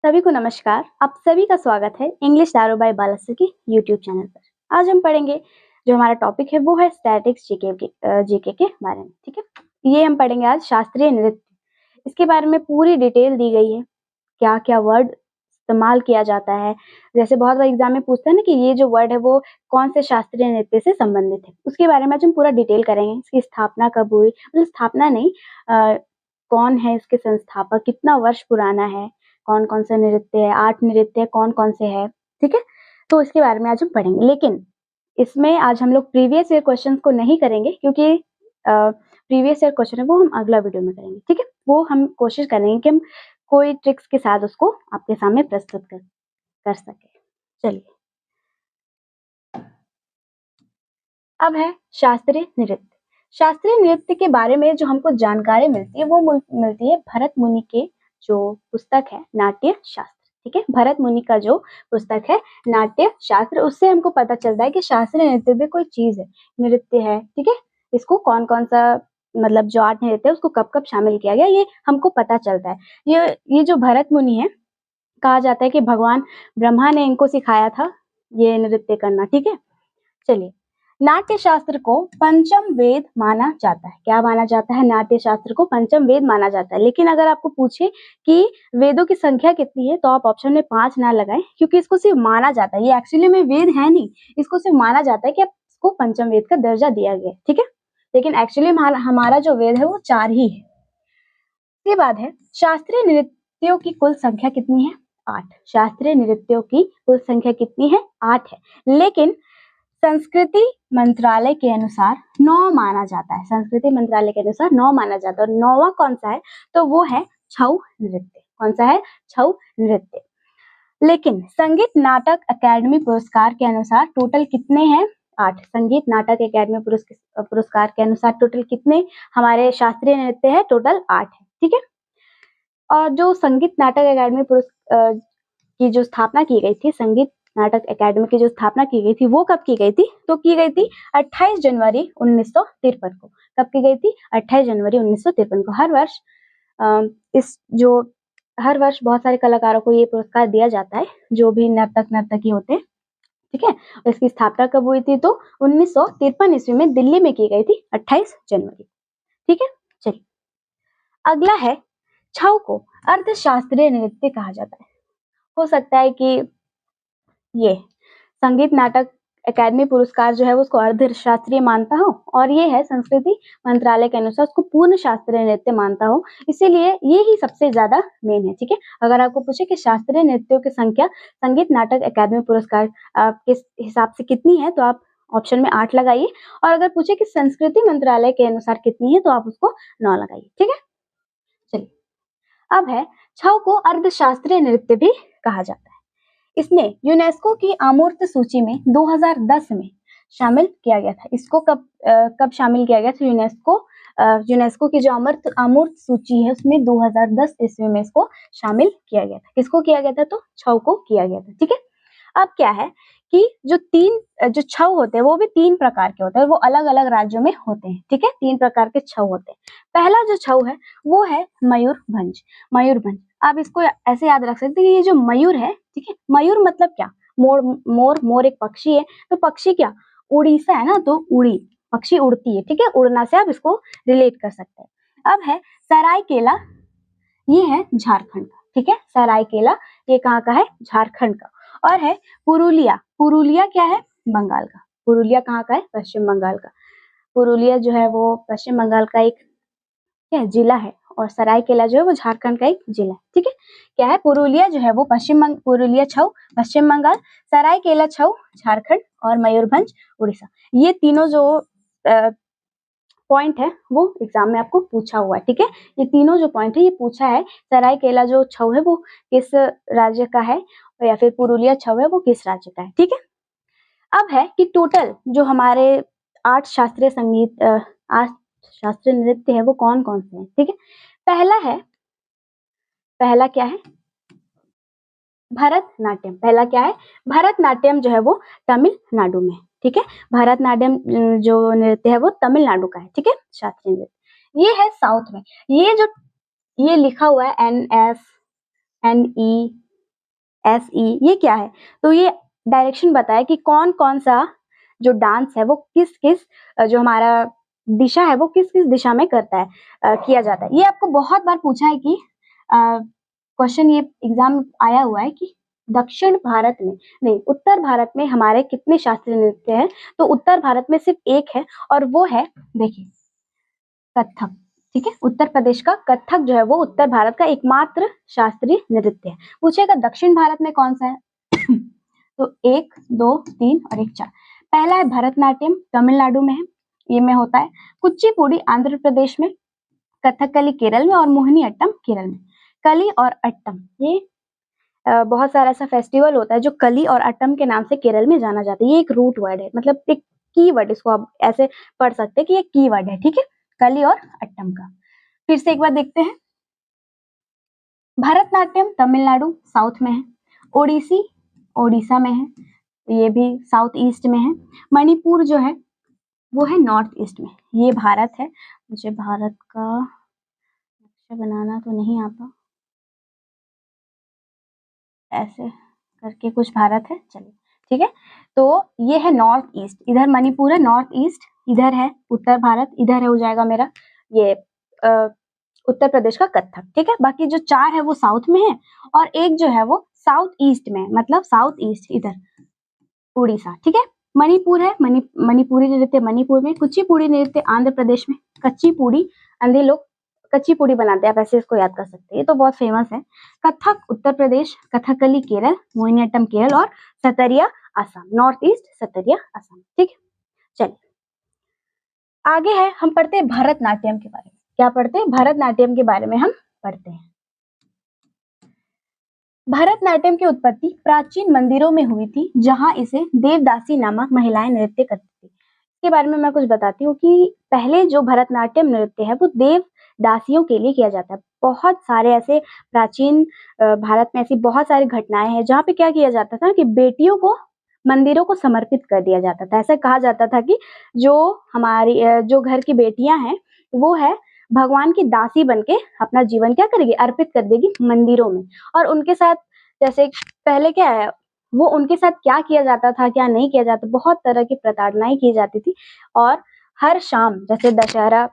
सभी को नमस्कार। आप सभी का स्वागत है इंग्लिश दारो बाय बालासर की यूट्यूब चैनल पर। आज हम पढ़ेंगे जो हमारा टॉपिक है वो है स्टैटिक्स जीके के बारे में। ठीक है, ये हम पढ़ेंगे आज शास्त्रीय नृत्य। इसके बारे में पूरी डिटेल दी गई है, क्या क्या वर्ड इस्तेमाल किया जाता है। जैसे बहुत बार एग्जाम में पूछता है ना कि ये जो वर्ड है वो कौन से शास्त्रीय नृत्य से संबंधित है, उसके बारे में आज हम पूरा डिटेल करेंगे। इसकी स्थापना कब हुई, मतलब स्थापना नहीं, कौन है इसके संस्थापक, कितना वर्ष पुराना है, कौन कौन सा नृत्य है, 8 नृत्य कौन कौन से है। ठीक है, तो इसके बारे में आज हम पढ़ेंगे। लेकिन इसमें आज हम लोग प्रीवियस ईयर क्वेश्चंस को नहीं करेंगे, क्योंकि प्रीवियस ईयर क्वेश्चन है वो हम अगला वीडियो में करेंगे। ठीक है, वो हम कोशिश करेंगे कि हम कोई ट्रिक्स के साथ उसको आपके सामने प्रस्तुत कर सके। चलिए, अब है शास्त्रीय नृत्य। शास्त्रीय नृत्य के बारे में जो हमको जानकारी मिलती है वो मिलती है भरत मुनि के जो पुस्तक है नाट्य शास्त्र। ठीक है, भरत मुनि का जो पुस्तक है नाट्य शास्त्र, उससे हमको पता चलता है कि शास्त्रीय नृत्य भी कोई चीज है, नृत्य है। ठीक है, इसको कौन कौन सा, मतलब जो 8 नृत्य है उसको कब कब शामिल किया गया, ये हमको पता चलता है। ये जो भरत मुनि है, कहा जाता है कि भगवान ब्रह्मा ने इनको सिखाया था ये नृत्य करना। ठीक है, चलिए, नाट्य शास्त्र को पंचम वेद माना जाता है। क्या माना जाता है? नाट्य शास्त्र को पंचम वेद माना जाता है। लेकिन अगर आपको पूछे कि वेदों की संख्या कितनी है, तो आप ऑप्शन में 5 ना लगाएं, क्योंकि इसको सिर्फ माना जाता है। ये एक्चुअली में वेद है नहीं, इसको सिर्फ माना जाता है कि इसको पंचम वेद का दर्जा दिया गया है। ठीक है, लेकिन एक्चुअली हमारा जो वेद है वो 4 ही है। इसके बाद है शास्त्रीय नृत्यों की कुल संख्या कितनी है? 8। शास्त्रीय नृत्यों की कुल संख्या कितनी है? 8 है। लेकिन संस्कृति मंत्रालय के अनुसार 9 माना जाता है। संस्कृति मंत्रालय के अनुसार 9 माना जाता है। और 9वां कौन सा है? तो वो है छऊ नृत्य। कौन सा है? छऊ नृत्य। लेकिन संगीत नाटक अकादमी पुरस्कार के अनुसार टोटल कितने हैं? 8। संगीत नाटक अकादमी पुरस्कार के अनुसार टोटल कितने हमारे शास्त्रीय नृत्य है? टोटल 8 है। ठीक है, और जो संगीत नाटक अकादमी की जो स्थापना की गई थी, संगीत नाटक अकादमी की जो स्थापना की गई थी वो कब की गई थी? तो की गई थी 28 जनवरी 1953 को। कब की गई थी? 28 जनवरी 1953 को। हर वर्ष बहुत सारे कलाकारों को ये पुरस्कार दिया जाता है, जो भी नर्तकी होते हैं। ठीक है, इसकी स्थापना कब हुई थी? तो 1953 ईस्वी में दिल्ली में की गई थी, 28 जनवरी। ठीक है, चलिए, अगला है छऊ को अर्धशास्त्रीय नृत्य कहा जाता है। हो सकता है कि ये संगीत नाटक अकादमी पुरस्कार जो है उसको अर्धशास्त्रीय मानता हो, और ये है संस्कृति मंत्रालय के अनुसार उसको पूर्ण शास्त्रीय नृत्य मानता हो, इसीलिए ये ही सबसे ज्यादा मेन है। ठीक है, अगर आपको पूछे कि शास्त्रीय नृत्यों की संख्या संगीत नाटक अकादमी पुरस्कार के हिसाब से कितनी है, तो आप ऑप्शन में 8 लगाइए। और अगर पूछे कि संस्कृति मंत्रालय के अनुसार कितनी है, तो आप उसको 9 लगाइए। ठीक है, चलिए, अब है छऊ को अर्धशास्त्रीय नृत्य भी कहा जाता है। इसने यूनेस्को की अमूर्त सूची में 2010 में शामिल किया गया था। इसको कब शामिल किया गया था? यूनेस्को की जो अमूर्त सूची है उसमें 2010 ईस्वी में इसको शामिल किया गया था। किसको किया गया था? तो छऊ को किया गया था। ठीक है, अब क्या है कि जो छऊ होते हैं वो भी 3 प्रकार के होते हैं, वो अलग अलग राज्यों में होते हैं। ठीक है, 3 प्रकार के छऊ होते हैं। पहला जो छऊ है वो है मयूरभंज। मयूरभंज, आप इसको ऐसे याद रख सकते हैं कि ये जो मयूर है, ठीक है, मयूर मतलब क्या? मोर एक पक्षी है, तो पक्षी क्या? उड़ीसा है ना, तो उड़ी, पक्षी उड़ती है। ठीक है, उड़ना से आप इसको रिलेट कर सकते हैं। अब है सरायकेला, ये है झारखंड का। ठीक है, सरायकेला ये कहाँ का है? झारखंड का। और है पुरुलिया। पुरुलिया क्या है? बंगाल का। पुरुलिया कहाँ का है? पश्चिम बंगाल का। पुरुलिया जो है वो पश्चिम बंगाल का एक क्या जिला है, और सरायकेला जो है वो झारखंड का एक जिला है। ठीक है, क्या है? पुरुलिया जो है वो पुरुलिया छऊ पश्चिम बंगाल, सरायकेला छऊ झारखंड, और मयूरभंज उड़ीसा। ये तीनों जो पॉइंट है वो एग्जाम में आपको पूछा हुआ है। ठीक है, ये तीनों जो पॉइंट है ये पूछा है। सरायकेला जो छऊ है वो किस राज्य का है, या फिर पुरुलिया छऊ है वो किस राज्य का है। ठीक है, अब है कि टोटल जो हमारे 8 शास्त्रीय नृत्य है वो कौन कौन से हैं। ठीक है, पहला क्या है? भरतनाट्यम। पहला क्या है? भरतनाट्यम जो है वो तमिलनाडु में। ठीक है, भरतनाट्यम जो नृत्य है वो तमिलनाडु का है। ठीक है, शास्त्रीय नृत्य ये है साउथ में। ये लिखा हुआ है NSNE SE, ये क्या है? तो ये डायरेक्शन बताया कि कौन कौन सा जो डांस है वो किस किस जो हमारा दिशा है वो किस किस दिशा में करता है, किया जाता है। ये आपको बहुत बार पूछा है कि क्वेश्चन ये एग्जाम आया हुआ है कि दक्षिण भारत में नहीं, उत्तर भारत में हमारे कितने शास्त्रीय नृत्य हैं? तो उत्तर भारत में सिर्फ एक है और वो है, देखिए, कथक। ठीक है, उत्तर प्रदेश का कथक जो है वो उत्तर भारत का एकमात्र शास्त्रीय नृत्य है। पूछेगा दक्षिण भारत में कौन सा है? तो 1, 2, 3 और 1, 4। पहला है भरतनाट्यम, तमिलनाडु में है, ये में होता है। कुचिपुड़ी आंध्र प्रदेश में, कथकली केरल में और मोहिनी अट्टम केरल में। कली और अट्टम, ये बहुत सारा ऐसा फेस्टिवल होता है जो कली और अट्टम के नाम से केरल में जाना जाता है। ये एक रूट वर्ड है, मतलब एक की वर्ड, इसको आप ऐसे पढ़ सकते हैं कि ये की वर्ड है। ठीक है, कली और अट्टम का। फिर से एक बार देखते हैं। भरतनाट्यम तमिलनाडु साउथ में है, ओडिसी ओडिशा में है, ये भी साउथ ईस्ट में है। मणिपुर जो है वो है नॉर्थ ईस्ट में। ये भारत है, मुझे भारत का नक्शा बनाना तो नहीं आता, ऐसे करके कुछ भारत है, चलिए ठीक है। तो ये है नॉर्थ ईस्ट, इधर मणिपुर है नॉर्थ ईस्ट, इधर है उत्तर भारत, इधर है हो जाएगा मेरा ये उत्तर प्रदेश का कथक। ठीक है, बाकी जो 4 है वो साउथ में है और एक जो है वो साउथ ईस्ट में, मतलब साउथ ईस्ट इधर उड़ीसा। ठीक है, मणिपुर है, मणिपुरी नृत्य मणिपुर में, कुचिपुड़ी नृत्य आंध्र प्रदेश में, कच्चीपुड़ी अंधे लोग कच्चीपुड़ी बनाते हैं, आप ऐसे इसको याद कर सकते हैं, ये तो बहुत फेमस है। कथक उत्तर प्रदेश, कथकली केरल, मोहिनीअट्टम केरल और सतरिया असम, नॉर्थ ईस्ट सतरिया असम। ठीक है, चलिए आगे है, हम पढ़ते हैं भरतनाट्यम के बारे में। क्या पढ़ते हैं? भरतनाट्यम के बारे में हम पढ़ते हैं। भरतनाट्यम की उत्पत्ति प्राचीन मंदिरों में हुई थी, जहां इसे देवदासी नामक महिलाएं नृत्य करती थी। इसके बारे में मैं कुछ बताती हूँ कि पहले जो भरतनाट्यम नृत्य है वो देवदासियों के लिए किया जाता है। बहुत सारे ऐसे प्राचीन भारत में ऐसी बहुत सारी घटनाएं हैं जहाँ पे क्या किया जाता था कि बेटियों को मंदिरों को समर्पित कर दिया जाता था। ऐसा कहा जाता था कि जो हमारी जो घर की बेटियां हैं वो है भगवान की दासी बनके अपना जीवन क्या करेगी, अर्पित कर देगी मंदिरों में। और उनके साथ जैसे पहले क्या है, वो उनके साथ क्या किया जाता था क्या नहीं किया जाता, बहुत तरह की प्रताड़नाएं की जाती थी। और हर शाम जैसे दशहरा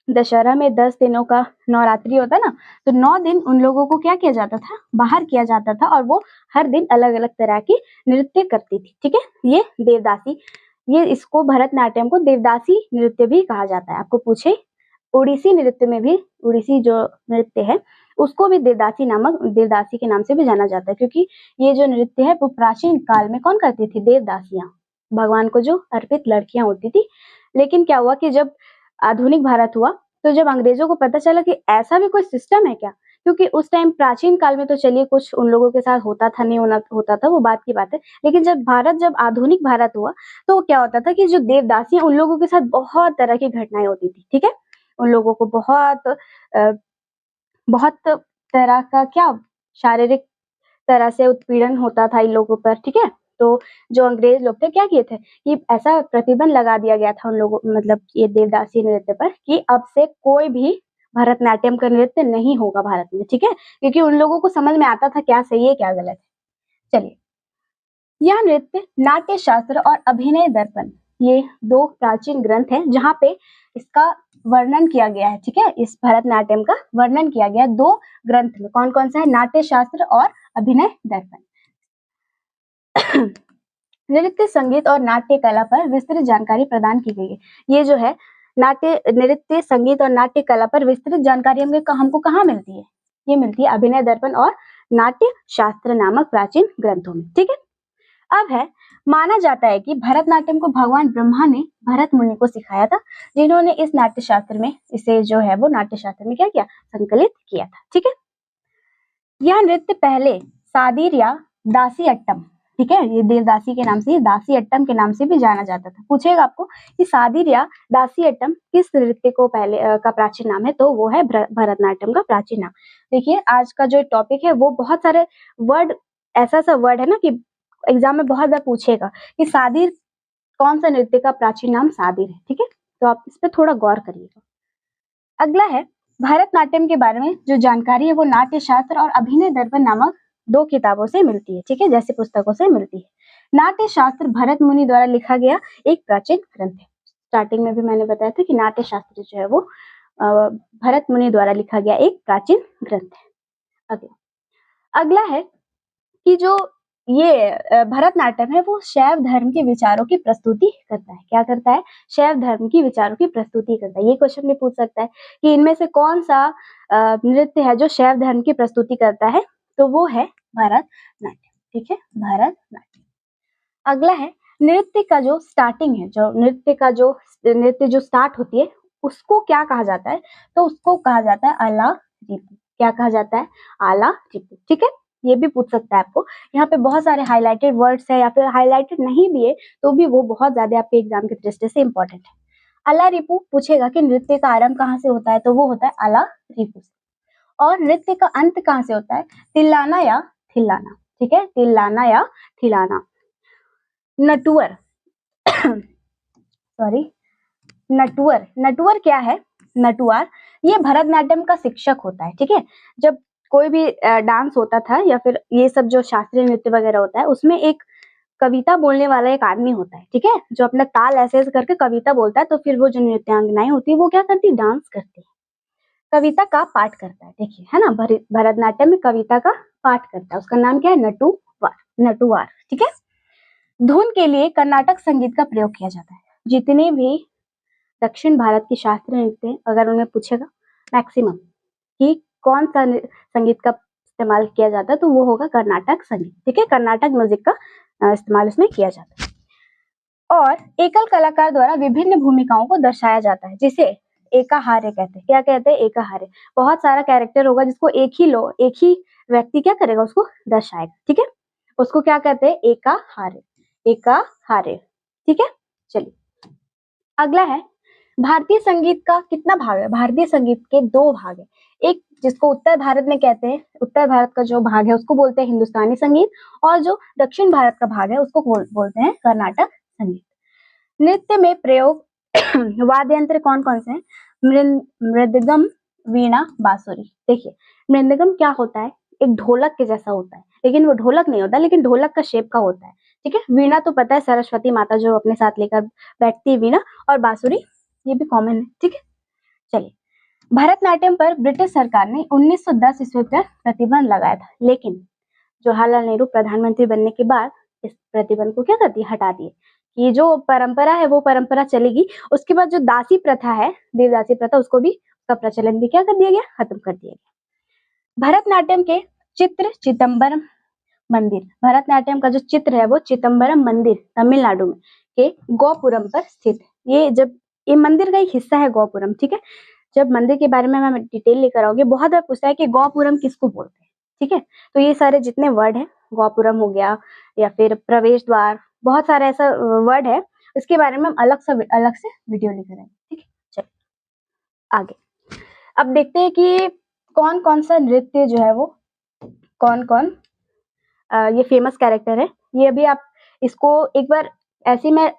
दशहरा में 10 दिनों का नवरात्रि होता है ना, तो 9 दिन उन लोगों को क्या किया जाता था, बाहर किया जाता था और वो हर दिन अलग अलग तरह की नृत्य करती थी। ठीक है, ये देवदासी, ये इसको भरतनाट्यम को देवदासी नृत्य भी कहा जाता है। आपको पूछे ओडिसी नृत्य में भी, ओडिसी जो नृत्य है उसको भी देवदासी के नाम से भी जाना जाता है, क्योंकि ये जो नृत्य है वो प्राचीन काल में कौन करती थी, देवदासियां, भगवान को जो अर्पित लड़कियां होती थी। लेकिन क्या हुआ कि जब आधुनिक भारत हुआ तो जब अंग्रेजों को पता चला कि ऐसा भी कोई सिस्टम है क्या, क्योंकि उस टाइम प्राचीन काल में तो चलिए कुछ उन लोगों के साथ होता था नहीं होता था वो बात की बात है, लेकिन जब आधुनिक भारत हुआ तो क्या होता था कि जो देवदासियां उन लोगों के साथ बहुत तरह की घटनाएं होती थी। ठीक है, उन लोगों को बहुत तरह का क्या शारीरिक तरह से उत्पीड़न होता था इन लोगों पर। ठीक है, तो जो अंग्रेज लोग थे क्या किए थे कि ऐसा प्रतिबंध लगा दिया गया था उन लोगों, मतलब ये देवदासी नृत्य पर, कि अब से कोई भी भरतनाट्यम का नृत्य नहीं होगा भारत में। ठीक है, क्योंकि उन लोगों को समझ में आता था क्या सही है क्या गलत है। चलिए, यह नृत्य नाट्य शास्त्र और अभिनय दर्पण, ये 2 प्राचीन ग्रंथ हैं जहाँ पे इसका वर्णन किया गया है। ठीक है, इस भरतनाट्यम का वर्णन किया गया है 2 ग्रंथ में। कौन कौन सा है? नाट्य शास्त्र और अभिनय दर्पण। नृत्य संगीत और नाट्य कला पर विस्तृत जानकारी प्रदान की गई है। ये जो है नृत्य संगीत और नाट्य कला पर विस्तृत जानकारी हमको कहाँ मिलती है? ये मिलती है अभिनय दर्पण और नाट्य शास्त्र नामक प्राचीन ग्रंथों में। ठीक है, अब है, माना जाता है कि भरतनाट्यम को भगवान ब्रह्मा ने भरत मुनि को सिखाया था, जिन्होंने इस नाट्य शास्त्र में इसे जो है वो नाट्य शास्त्र में क्या किया, संकलित किया था। ठीक है, यह नृत्य पहले सादीर या दासी अट्टम, ठीक है, ये देवदासी के नाम से, दासी अट्टम के नाम से भी जाना जाता था। पूछेगा आपको कि सादीर या दासी अट्टम किस नृत्य को पहले का प्राचीन नाम है, तो वो है भरतनाट्यम का प्राचीन नाम। देखिए, आज का जो टॉपिक है वो बहुत सारे वर्ड, ऐसा सा वर्ड है ना कि एग्जाम में बहुत बार पूछेगा कि सादीर, कौन सा नृत्य का प्राचीन नाम सादीर है। ठीक है, तो आप इस पर थोड़ा गौर करिएगा। अगला है, भरतनाट्यम के बारे में जो जानकारी है वो नाट्य शास्त्र और अभिनय दर्पण नामक दो किताबों से मिलती है, ठीक है, जैसे पुस्तकों से मिलती है। नाट्य शास्त्र भरत मुनि द्वारा लिखा गया एक प्राचीन ग्रंथ है। स्टार्टिंग में भी मैंने बताया था कि नाट्य शास्त्र जो है वो भरत मुनि द्वारा लिखा गया एक प्राचीन ग्रंथ है। अगला है कि जो ये भरतनाट्यम है वो शैव धर्म के विचारों की प्रस्तुति करता है। क्या करता है? शैव धर्म की विचारों की प्रस्तुति करता है। ये क्वेश्चन भी पूछ सकता है कि इनमें से कौन सा नृत्य है जो शैव धर्म की प्रस्तुति करता है, तो वो है भरतनाट्यम, ठीक है, भरतनाट्यम। अगला है नृत्य का जो स्टार्टिंग है, जो नृत्य जो स्टार्ट होती है उसको क्या कहा जाता है? तो उसको कहा जाता है आला रिपु। क्या कहा जाता है? आला रिपु, ठीक है। ये भी पूछ सकता है आपको। यहाँ पे बहुत सारे हाईलाइटेड वर्ड्स है या फिर हाईलाइटेड नहीं भी है तो भी वो बहुत ज्यादा आपके एग्जाम के दृष्टि से इंपॉर्टेंट है। आला रिपु पूछेगा कि नृत्य का आरंभ कहाँ से होता है, तो वो होता है आला रिपु से। और नृत्य का अंत कहाँ से होता है? तिल्लाना या थिल्लाना, ठीक है, तिल्लाना या थिल्लाना। नटवर सॉरी नटवर क्या है? नटवर ये भरतनाट्यम का शिक्षक होता है, ठीक है। जब कोई भी डांस होता था या फिर ये सब जो शास्त्रीय नृत्य वगैरह होता है उसमें एक कविता बोलने वाला एक आदमी होता है, ठीक है, जो अपना ताल ऐसे करके कविता बोलता है। तो फिर वो जो नृत्यांगनाएं होती है वो क्या करती? डांस करती है, कविता का पाठ करता है। देखिए, है ना, भरतनाट्यम में कविता का पाठ करता है, उसका नाम क्या है? नटुवार, ठीक है। धुन के लिए कर्नाटक संगीत का प्रयोग किया जाता है। जितने भी दक्षिण भारत की शास्त्रीय नृत्य अगर उन्हें पूछेगा मैक्सिमम कि कौन सा संगीत का इस्तेमाल किया जाता है तो वो होगा कर्नाटक संगीत, ठीक है, कर्नाटक म्यूजिक का इस्तेमाल इसमें किया जाता है। और एकल कलाकार द्वारा विभिन्न भूमिकाओं को दर्शाया जाता है, जिसे एकाहार्य कहते हैं। क्या कहते हैं? एकाहार्य। बहुत सारा कैरेक्टर होगा जिसको एक ही व्यक्ति क्या करेगा? उसको दर्शाएगा, ठीक है, उसको क्या कहते हैं? एकाहार्य, ठीक है। चलिए अगला है भारतीय संगीत का कितना भाग है? भारतीय संगीत के दो भाग है। एक जिसको उत्तर भारत में कहते हैं, उत्तर भारत का जो भाग है उसको बोलते हैं हिंदुस्तानी संगीत, और जो दक्षिण भारत का भाग है उसको बोलते हैं कर्नाटक संगीत। नृत्य में प्रयोग वाद्य यंत्र कौन कौन से हैं? मृदगम, वीणा, बांसुरी। देखिए मृदगम क्या होता है? एक ढोलक के जैसा होता है, लेकिन वो ढोलक नहीं होता, लेकिन ढोलक का शेप का होता है, ठीक है। वीणा तो पता है सरस्वती माता जो अपने साथ लेकर बैठती है वीणा, और बांसुरी ये भी कॉमन है, ठीक है। चलिए भरतनाट्यम पर ब्रिटिश सरकार ने 1910 ईस्वी पर प्रतिबंध लगाया था, लेकिन जवाहरलाल नेहरू प्रधानमंत्री बनने के बाद इस प्रतिबंध को क्या कर दिया? हटा दिए। ये जो परंपरा है वो परंपरा चलेगी। उसके बाद जो दासी प्रथा है, देवदासी प्रथा, उसको भी, उसका प्रचलन भी क्या कर दिया गया? खत्म कर दिया गया। भरतनाट्यम के चित्र चिदम्बरम मंदिर, भरतनाट्यम का जो चित्र है वो चिदम्बरम मंदिर तमिलनाडु में के गोपुरम पर स्थित है। ये मंदिर का एक हिस्सा है गोपुरम, ठीक है। जब मंदिर के बारे में मैं डिटेल लेकर आऊंगी, बहुत बार पूछता है कि गोपुरम किसको बोलते हैं, ठीक है। तो ये सारे जितने वर्ड है, गोपुरम हो गया या फिर प्रवेश द्वार, बहुत सारे ऐसा वर्ड है, इसके बारे में हम अलग से वीडियो लेकर आएंगे, ठीक है। चलिए आगे अब देखते हैं कि कौन कौन सा नृत्य जो है वो कौन कौन ये फेमस कैरेक्टर है। ये अभी आप इसको एक बार ऐसे मैं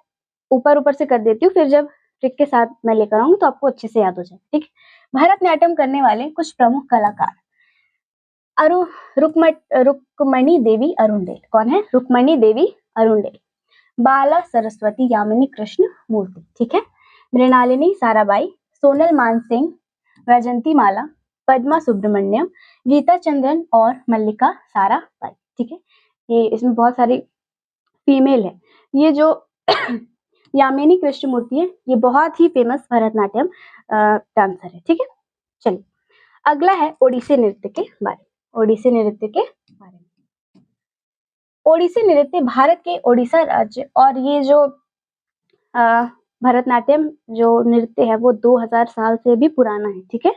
ऊपर से कर देती हूँ, फिर जब ट्रिक के साथ मैं लेकर आऊंगी तो आपको अच्छे से याद हो जाए, ठीक है। भरतनाट्यम करने वाले कुछ प्रमुख कलाकार रुक्मणी देवी अरुणडेल। कौन है? रुक्मणी देवी अरुणडेल। बाला सरस्वती यामिनी कृष्ण मूर्ति, ठीक है। मृणालिनी साराबाई, सोनल मानसिंह, वैजंती माला, पद्मा सुब्रमण्यम, गीता चंद्रन और मल्लिका साराबाई, ठीक है। ये इसमें बहुत सारी फीमेल है। ये जो यामिनी कृष्ण मूर्ति है ये बहुत ही फेमस भरतनाट्यम डांसर है, ठीक है। चलिए अगला है ओडिसी नृत्य के बारे में। ओडिसी नृत्य के बारे में, ओडिसी नृत्य भारत के ओडिशा राज्य, और ये जो भरतनाट्यम जो नृत्य है वो 2000 साल से भी पुराना है, ठीक है।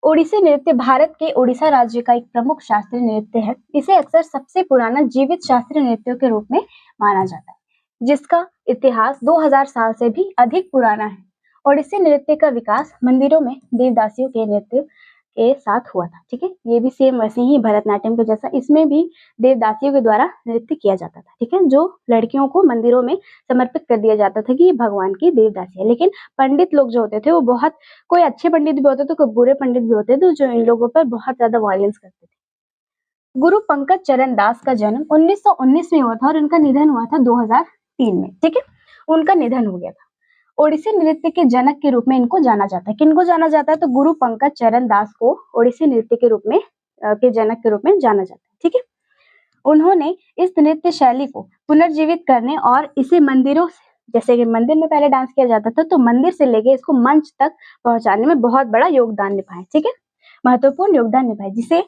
ओडिसी नृत्य भारत के ओडिशा राज्य का एक प्रमुख शास्त्रीय नृत्य है। इसे अक्सर सबसे पुराना जीवित शास्त्रीय नृत्यों के रूप में माना जाता है, जिसका इतिहास 2000 साल से भी अधिक पुराना है। ओडिसी नृत्य का विकास मंदिरों में देवदासियों के नृत्य के साथ हुआ था, ठीक है। ये भी सेम वैसे ही भरतनाट्यम के जैसा, इसमें भी देवदासियों के द्वारा नृत्य किया जाता था, ठीक है। जो लड़कियों को मंदिरों में समर्पित कर दिया जाता था कि ये भगवान की देवदासी है। लेकिन पंडित लोग जो होते थे वो बहुत, कोई अच्छे पंडित भी होते थे, कोई बुरे पंडित भी होते थे, जो इन लोगों पर बहुत ज्यादा वायलेंस करते थे। गुरु पंकज चरण दास का जन्म 1919 में हुआ था और उनका निधन हुआ था 2003 में। ठीक है, उनका निधन हो गया था। ओडिसी नृत्य के जनक के रूप में इनको जाना जाता है। किनको जाना जाता है? तो गुरु पंकज चरण दास को ओडिसी नृत्य के रूप में के जनक के रूप में जाना जाता है। ठीक है, उन्होंने इस नृत्य शैली को पुनर्जीवित करने और इसे मंदिरों से, जैसे कि मंदिर में पहले डांस किया जाता था, तो मंदिर से लेके इसको मंच तक पहुंचाने में बहुत बड़ा योगदान निभाए। ठीक है, महत्वपूर्ण योगदान निभाए, जिसे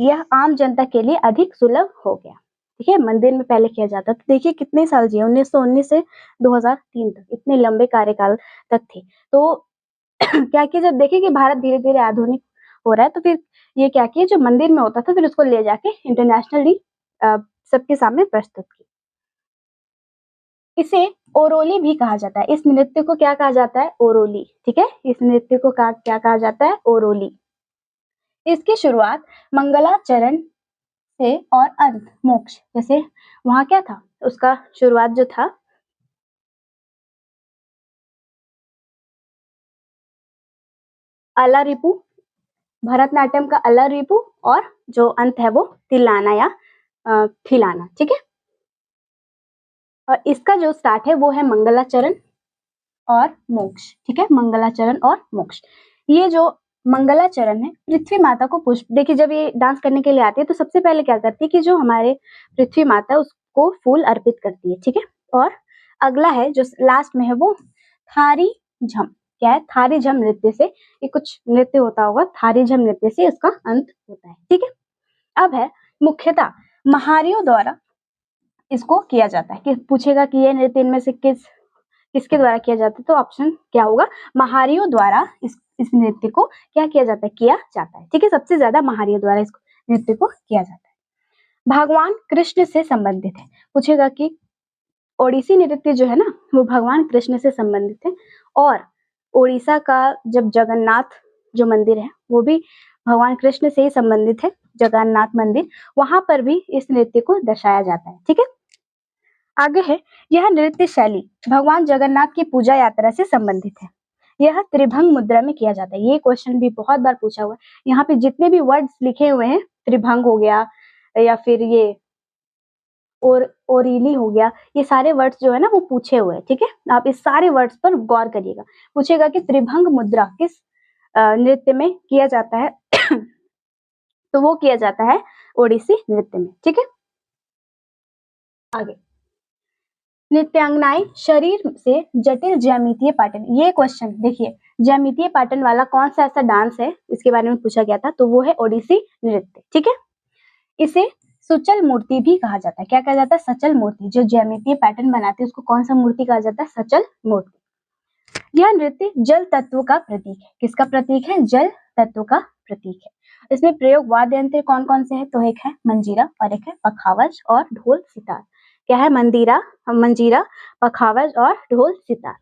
यह आम जनता के लिए अधिक सुलभ हो गया। ठीक है, मंदिर में पहले किया जाता था। देखिए कितने साल जिए, 1919 से 2003 तक, इतने लंबे कार्यकाल तक थे। तो क्या किया, जब देखे कि भारत धीरे धीरे आधुनिक हो रहा है, तो फिर ये क्या किया, जो मंदिर में होता था फिर उसको ले जाके इंटरनेशनली सबके सामने प्रस्तुत किया। इसे ओरोली भी कहा जाता है। इस नृत्य को क्या कहा जाता है? ओरोली। ठीक है, इस नृत्य को क्या कहा जाता है? ओरोली। इसकी शुरुआत मंगलाचरण से और अंत मोक्ष, जैसे वहां क्या था, उसका शुरुआत जो था अलारिपू, भरतनाट्यम का अलारिपू, और जो अंत है वो तिलाना या थिलाना। ठीक है, और इसका जो स्टार्ट है वो है मंगलाचरण और मोक्ष। ठीक है, मंगलाचरण और मोक्ष। ये जो मंगलाचरण है, पृथ्वी माता को पुष्प, देखिए जब ये डांस करने के लिए आती है तो सबसे पहले क्या करती है कि जो हमारे पृथ्वी माता है उसको फूल अर्पित करती है। ठीक है, और अगला है जो लास्ट में है वो थारी झम। क्या है? थारी झम नृत्य से, ये कुछ नृत्य होता होगा, थारी झम नृत्य से इसका अंत होता है। ठीक है, अब है मुख्यतः महारियों द्वारा इसको किया जाता है। कि पूछेगा कि ये नृत्य इनमें से किसके द्वारा किया जाता है, तो ऑप्शन क्या होगा? महारियों द्वारा इस नृत्य को क्या किया जाता है? किया जाता है। ठीक है, सबसे ज्यादा महारियों द्वारा इस नृत्य को किया जाता है। भगवान कृष्ण से संबंधित है। पूछेगा कि ओडिसी नृत्य जो है ना, वो भगवान कृष्ण से संबंधित है, और ओडिशा का जब जगन्नाथ जो मंदिर है वो भी भगवान कृष्ण से ही संबंधित है, जगन्नाथ मंदिर, वहां पर भी इस नृत्य को दर्शाया जाता है। ठीक है, आगे है, यह नृत्य शैली भगवान जगन्नाथ की पूजा यात्रा से संबंधित है। यह त्रिभंग मुद्रा में किया जाता है। ये क्वेश्चन भी बहुत बार पूछा हुआ है। यहाँ पे जितने भी वर्ड्स लिखे हुए हैं, त्रिभंग हो गया या फिर ये और ओरीली हो गया, ये सारे वर्ड्स जो है ना वो पूछे हुए हैं। ठीक है, आप इस सारे वर्ड्स पर गौर करिएगा। पूछेगा कि त्रिभंग मुद्रा किस नृत्य में किया जाता है तो वो किया जाता है ओडिसी नृत्य में। ठीक है, आगे, नृत्यांगनाएं शरीर से जटिल ज्यामितीय पैटर्न। ये क्वेश्चन देखिए, ज्यामितीय पैटर्न वाला कौन सा ऐसा डांस है इसके बारे में पूछा गया था, तो वो है ओडिसी नृत्य। ठीक है, इसे सुचल मूर्ति भी कहा जाता है। क्या कहा जाता है? सचल मूर्ति। जो ज्यामितीय पैटर्न बनाती है उसको कौन सा मूर्ति कहा जाता है? सचल मूर्ति। यह नृत्य जल तत्व का प्रतीक है। किसका प्रतीक है? जल तत्व का प्रतीक है। इसमें प्रयोग वाद्य यंत्र कौन कौन से हैं? तो एक है मंजीरा और एक है पखावज और ढोल सितार। क्या है? मंजीरा, पखावज और ढोल सितार।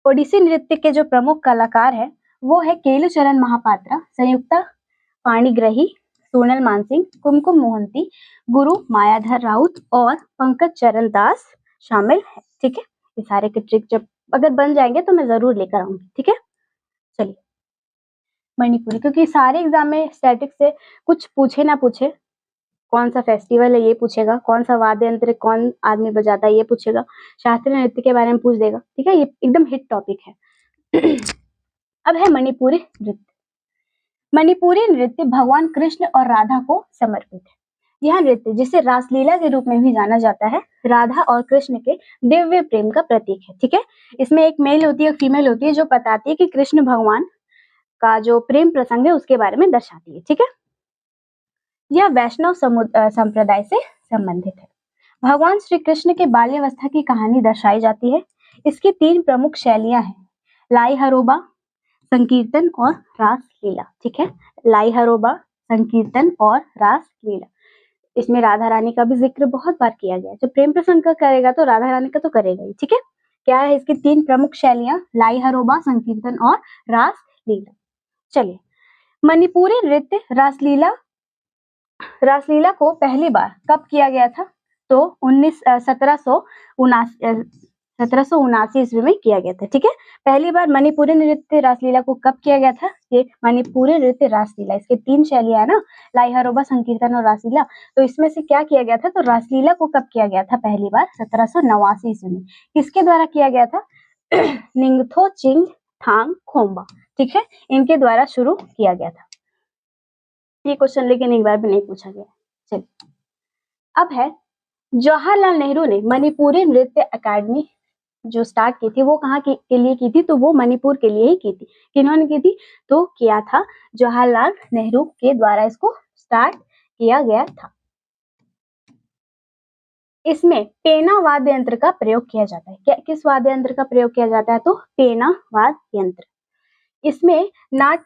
ओडिसी नृत्य के जो प्रमुख कलाकार है वो है केलुचरण महापात्रा, संयुक्ता पाणिग्रही, सोनल मानसिंह, कुमकुम मोहंती, गुरु मायाधर राउत और पंकज चरण दास शामिल है। ठीक है, ये सारे के ट्रिक जब अगर बन जाएंगे तो मैं जरूर लेकर आऊंगी। ठीक है, चलिए मणिपुरी, क्योंकि सारे एग्जाम में स्टैटिक से कुछ पूछे ना पूछे, कौन सा फेस्टिवल है ये पूछेगा, कौन सा वाद्य यंत्र कौन आदमी बजाता है ये पूछेगा, शास्त्रीय नृत्य के बारे में पूछ देगा। ठीक है, ये एकदम हिट टॉपिक है। अब है मणिपुरी नृत्य। मणिपुरी नृत्य भगवान कृष्ण और राधा को समर्पित है। यह नृत्य, जिसे रासलीला के रूप में भी जाना जाता है, राधा और कृष्ण के दिव्य प्रेम का प्रतीक है। ठीक है, इसमें एक मेल होती है, एक फीमेल होती है, जो बताती है कि कृष्ण भगवान का जो प्रेम प्रसंग है उसके बारे में दर्शाती है। ठीक है, यह वैष्णव संप्रदाय से संबंधित है। भगवान श्री कृष्ण के बाल्यावस्था की कहानी दर्शाई जाती है। इसकी 3 प्रमुख शैलियां हैं, लाई हरोबा, संकीर्तन और रास लीला। ठीक है, लाई हरोबा, संकीर्तन और रास लीला। इसमें राधा रानी का भी जिक्र बहुत बार किया गया है। जो प्रेम प्रसंग का करेगा तो राधा रानी का तो करेगा ही। ठीक है, क्या है इसकी 3 प्रमुख शैलियां? लाई हरोबा, संकीर्तन और रास लीला। चलिए, मणिपुरी नृत्य रासलीला को पहली बार कब किया गया था? तो 1779 1779 ईस्वी में किया गया था। ठीक है, पहली बार मणिपुरी नृत्य रासलीला को कब किया गया था? ये मणिपुरी नृत्य रासलीला, इसके 3 शैलियां है ना, लाइहरोबा, संकीर्तन और रासलीला। तो इसमें से क्या किया गया था? तो रासलीला को कब किया गया था पहली बार? 1789 ईस्वी में। किसके द्वारा किया गया था? निंगथो चिंग थांग खोम्बा। ठीक है, इनके द्वारा शुरू किया गया था। ये क्वेश्चन लेकिन एक बार भी नहीं पूछा गया। चलिए, अब है जवाहरलाल नेहरू ने मणिपुरी नृत्य अकादमी जो स्टार्ट की थी वो कहाँ के लिए की थी? तो वो मणिपुर के लिए ही की थी। किन्होंने की थी? तो किया था जवाहरलाल नेहरू के द्वारा इसको स्टार्ट किया गया था। इसमें पेना वाद्य यंत्र का प्रयोग किया जाता है। क्या, किस वाद्य यंत्र का प्रयोग किया जाता है? तो पेना वाद्य यंत्र। इसमें नाट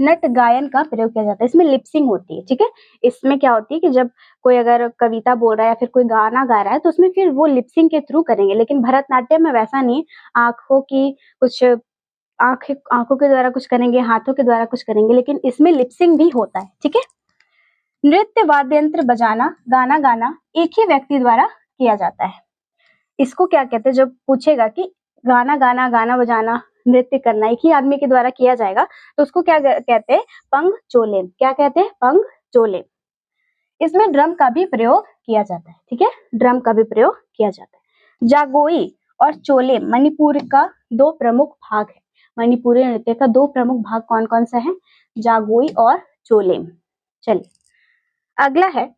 नट गायन का प्रयोग किया जाता है। इसमें लिपसिंग होती है। ठीक है, इसमें क्या होती है कि जब कोई अगर कविता बोल रहा है या फिर कोई गाना गा रहा है तो उसमें फिर वो लिपसिंग के थ्रू करेंगे, लेकिन भरतनाट्यम में वैसा नहीं। आंखों की कुछ आंखों के द्वारा कुछ करेंगे, हाथों के द्वारा कुछ करेंगे, लेकिन इसमें लिपसिंग भी होता है। ठीक है, नृत्य वाद्य यंत्र बजाना, गाना गाना एक ही व्यक्ति द्वारा किया जाता है। इसको क्या कहते हैं? जब पूछेगा कि गाना गाना, गाना बजाना, नृत्य करना एक ही आदमी के द्वारा किया जाएगा तो उसको क्या कहते हैं? पंग चोलेम। क्या कहते हैं? पंग चोलेम। इसमें ड्रम का भी प्रयोग किया जाता है। ठीक है, ड्रम का भी प्रयोग किया जाता है। जागोई और चोलेम मणिपुर का 2 प्रमुख भाग है। मणिपुरी नृत्य का 2 प्रमुख भाग कौन कौन सा है? जागोई और चोलेम। चलिए, अगला है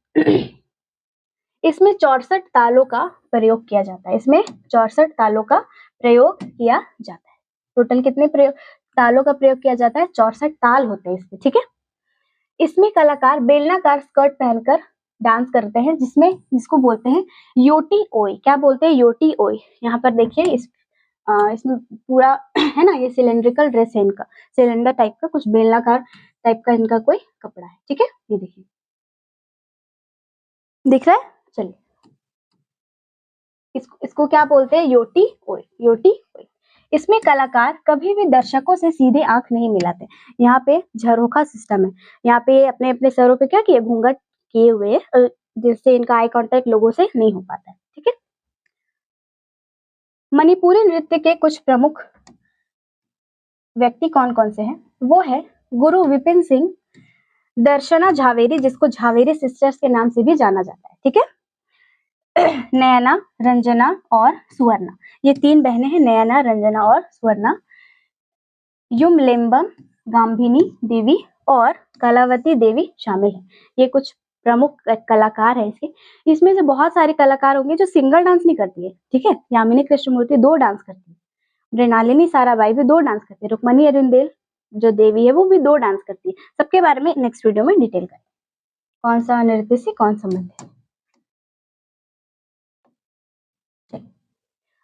इसमें 64 तालों का प्रयोग किया जाता है। इसमें 64 तालों का प्रयोग किया जाता है। टोटल कितने तालों का प्रयोग किया जाता है? 64 ताल होते हैं इसमें। ठीक है, इसमें कलाकार बेलनाकार स्कर्ट पहनकर डांस करते हैं, जिसको बोलते हैं योटी ओई। क्या बोलते हैं? योटी ओई। यहाँ पर देखिए, इसमें पूरा है ना, ये सिलेंड्रिकल ड्रेस है इनका, सिलेंडर टाइप का, कुछ बेलनाकार टाइप का इनका कोई कपड़ा है। ठीक है, ये देखिए, दिख रहा है? चलिए, इसको क्या बोलते हैं? योटी ओई। योटी ओई। इसमें कलाकार कभी भी दर्शकों से सीधे आंख नहीं मिलाते। यहाँ पे झरोखा सिस्टम है। यहाँ पे अपने अपने सरों पे क्या किए? घूंघट किए हुए, जिससे इनका आई कांटेक्ट लोगों से नहीं हो पाता है। ठीक है, मणिपुरी नृत्य के कुछ प्रमुख व्यक्ति कौन कौन से हैं? वो है गुरु विपिन सिंह, दर्शना झावेरी, जिसको झावेरी सिस्टर्स के नाम से भी जाना जाता है। ठीक है, नयना, रंजना और सुवर्णा, ये 3 बहनें हैं, नयना, रंजना और सुवर्णा। युमलेम्बम, गांभिनी देवी और कलावती देवी शामिल है। ये कुछ प्रमुख कलाकार है इसके। इसमें से बहुत सारे कलाकार होंगे जो सिंगल डांस नहीं करती है। ठीक है, यामिनी कृष्णमूर्ति 2 डांस करती है, मृणालिनी साराभाई भी 2 डांस करती है, रुक्मणी अरुणदेव जो देवी है वो भी 2 डांस करती है। सबके बारे में नेक्स्ट वीडियो में डिटेल करें, कौन सा नृत्य से कौन संबंध है।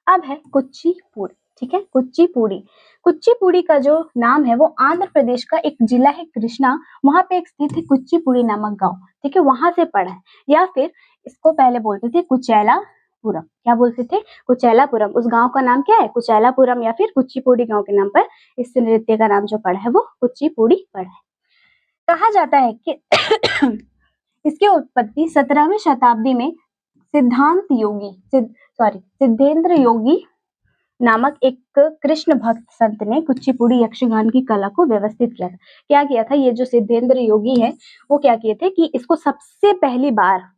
अब है कुचिपुड़ी। ठीक है, कुचिपुड़ी। कुचिपुड़ी का जो नाम है वो आंध्र प्रदेश का एक जिला है कृष्णा, वहां पे एक स्थित है कुचिपुड़ी नामक गांव। ठीक है, वहां से पढ़ा है, या फिर इसको पहले बोलते थे कुचैलापुरम। क्या बोलते थे? कुचैलापुरम। उस गांव का नाम क्या है? कुचैलापुरम, या फिर कुचिपुड़ी गांव के नाम पर इस नृत्य का नाम जो पड़ा है वो कुचिपुड़ी पड़ा है। कहा जाता है कि इसकी उत्पत्ति 17वीं शताब्दी में सिद्धेंद्र योगी नामक एक कृष्ण भक्त संत ने कुचिपुड़ी यक्षगान की कला को व्यवस्थित किया था। क्या किया था? ये जो सिद्धेंद्र योगी है वो क्या किए थे कि इसको सबसे पहली बार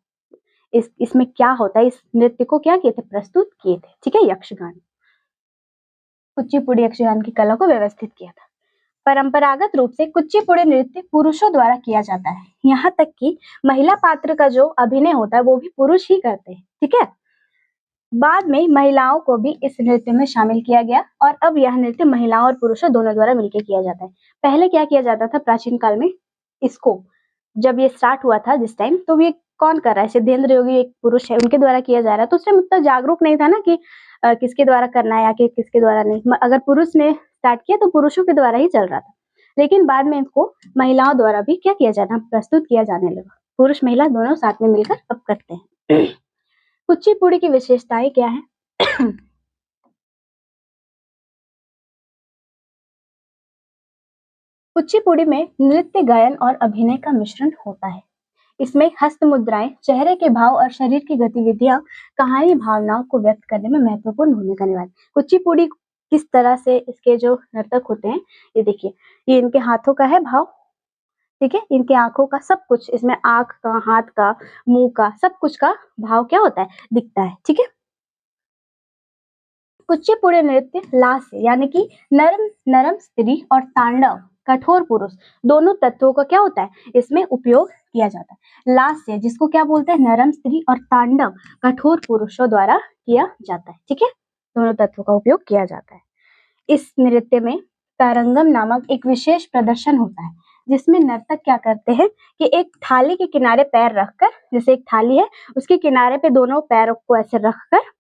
इसमें क्या होता है, इस नृत्य को क्या किए थे? प्रस्तुत किए थे। ठीक है, यक्षगान, कुचिपुड़ी यक्षगान की कला को व्यवस्थित किया था। परंपरागत रूप से कुचिपुड़ी नृत्य पुरुषों द्वारा किया जाता है, यहाँ तक कि महिला पात्र का जो अभिनय होता है वो भी पुरुष ही करते हैं। ठीक है, बाद में महिलाओं को भी इस नृत्य में शामिल किया गया और अब यह नृत्य महिलाओं और पुरुषों दोनों द्वारा मिलकर किया जाता है। पहले क्या किया जाता था प्राचीन काल में? इसको जब ये स्टार्ट हुआ था जिस टाइम, तो ये कौन कर रहा है? सिद्धेंद्र योगी एक पुरुष है, उनके द्वारा किया जा रहा है। तो उस टाइम उतना जागरूक नहीं था ना कि किसके द्वारा करना है या कि किसके द्वारा नहीं। अगर पुरुष ने स्टार्ट किया तो पुरुषों के द्वारा ही चल रहा था, लेकिन बाद में इसको महिलाओं द्वारा भी क्या किया जाना, प्रस्तुत किया जाने लगा। पुरुष महिला दोनों साथ में मिलकर अब करते हैं। कुचिपुड़ी की विशेषताएं क्या है? कुचिपुड़ी में नृत्य, गायन और अभिनय का मिश्रण होता है। इसमें हस्त मुद्राएं, चेहरे के भाव और शरीर की गतिविधियां कहानी भावनाओं को व्यक्त करने में महत्वपूर्ण भूमिका निभाती। कुचिपुड़ी किस तरह से इसके जो नर्तक होते हैं, ये देखिए, ये इनके हाथों का है भाव, ठीक है, इनके आंखों का, सब कुछ इसमें, आंख का, हाथ का, मुंह का, सब कुछ का भाव क्या होता है, दिखता है, ठीक है। कुचिपुड़ी नृत्य लास्य यानी कि नरम नरम स्त्री और तांडव कठोर पुरुष दोनों तत्वों का क्या होता है, इसमें उपयोग किया जाता है। लास्य जिसको क्या बोलते हैं, नरम स्त्री, और तांडव कठोर पुरुषों द्वारा किया जाता है, ठीक है, दोनों तत्वों का उपयोग किया जाता है। इस नृत्य में तारंगम नामक एक विशेष प्रदर्शन होता है, जिसमें नर्तक क्या करते हैं कि एक थाली के किनारे पैर रखकर, जैसे एक थाली है उसके किनारे पे दोनों पैरों को ऐसे रखकर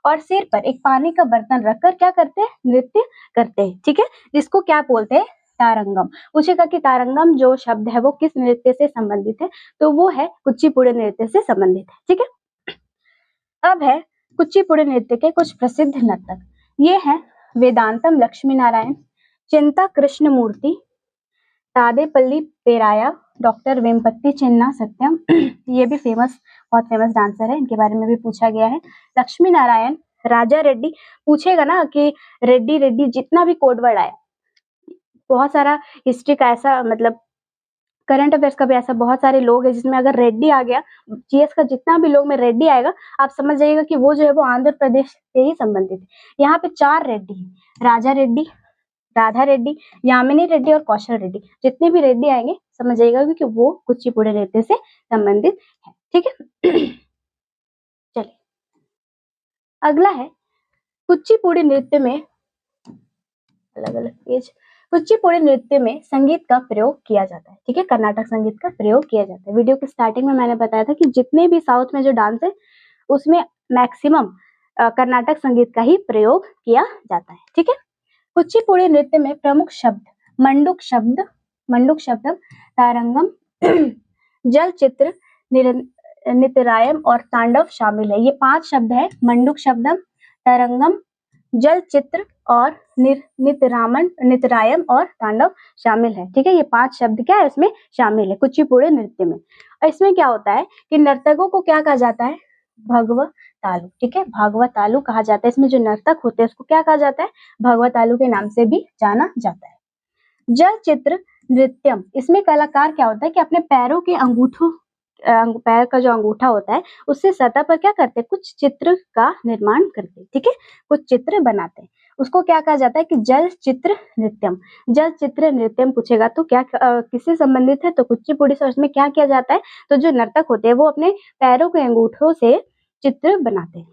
और सिर पर एक पानी का बर्तन रखकर क्या करते हैं, नृत्य करते हैं, ठीक है, जिसको क्या बोलते हैं, तारंगम। पूछेगा कि तारंगम जो शब्द है वो किस नृत्य से संबंधित है, तो वो है कुचिपुड़ी नृत्य से संबंधित है, ठीक है। अब है कुचिपुड़ी नृत्य के कुछ प्रसिद्ध नर्तक, ये हैं वेदांतम लक्ष्मी नारायण, चिंता कृष्णमूर्ति, तादेपल्ली पेराया, डॉक्टर वेम्पति चिन्ना सत्यम ये भी बहुत फेमस डांसर है, इनके बारे में भी पूछा गया है। लक्ष्मी नारायण, राजा रेड्डी, पूछेगा ना कि रेड्डी रेड्डी जितना भी कोड वर्ड आया, बहुत सारा हिस्ट्री का ऐसा, मतलब करंट अफेयर्स का भी ऐसा बहुत सारे लोग हैं जिसमें अगर रेड्डी आ गया, जीएस का जितना भी लोग में रेड्डी आएगा, आप समझ जाइएगा कि वो जो है वो आंध्र प्रदेश से ही संबंधित है। यहाँ पे 4 रेड्डी है, राजा रेड्डी, राधा रेड्डी, यामिनी रेड्डी और कौशल रेड्डी, जितने भी रेड्डी आएंगे समझ जाइएगा कि वो कुचिपुड़ी नृत्य से संबंधित है, ठीक है। चलिए अगला है कुचिपुड़ी नृत्य में, अलग अलग पेज, कुचिपुड़ी नृत्य में संगीत का प्रयोग किया जाता है, ठीक है, कर्नाटक संगीत का प्रयोग किया जाता है। वीडियो के स्टार्टिंग में मैंने बताया था कि जितने भी साउथ में जो डांस है उसमें मैक्सिमम कर्नाटक संगीत का ही प्रयोग किया जाता है, ठीक है। कुचिपुड़ी नृत्य में प्रमुख शब्द मंडूक शब्द, तारंगम, जल चित्र, नितरायम और तांडव शामिल है। ये 5 शब्द है, मंडूक शब्दम, तरंगम, जल चित्र और नितरायम और तांडव शामिल है, ठीक है। ये 5 शब्द क्या है, इसमें शामिल है कुचिपुड़ी नृत्य में। और इसमें क्या होता है कि नर्तकों को क्या कहा जाता है, भगवतालु, ठीक है, भगवतालु कहा जाता है। इसमें जो नर्तक होते हैं उसको क्या कहा जाता है, भगवतालु के नाम से भी जाना जाता है। जल चित्र नृत्यम, इसमें कलाकार क्या होता है कि अपने पैरों के अंगूठों, पैर का जो अंगूठा होता है उससे सतह पर क्या करते हैं, कुछ चित्र का निर्माण करते हैं, ठीक है, कुछ चित्र बनाते हैं, उसको क्या कहा जाता है कि जल चित्र नृत्यम। जल चित्र नृत्यम पूछेगा तो क्या किससे संबंधित है, तो कुचिपुड़ी से। उसमें क्या किया जाता है, तो जो नर्तक होते हैं वो अपने पैरों के अंगूठों से चित्र बनाते हैं।